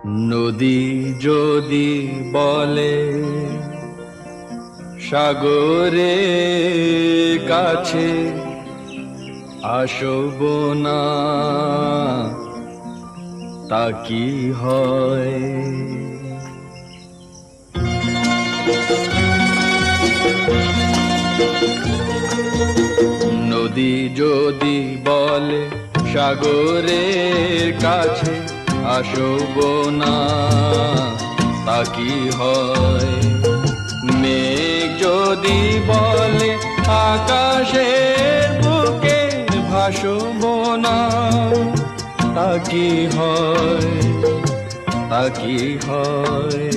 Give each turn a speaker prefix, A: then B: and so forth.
A: নদী যদি বলে সাগরের কাছে আসব না, তা কি হয়? নদী যদি বলে সাগরের কাছে আসব না, তা কি হয়? মেঘ যদি বলে আকাশের বুকে ভাসব না, তা কি হয়? তা কি হয়?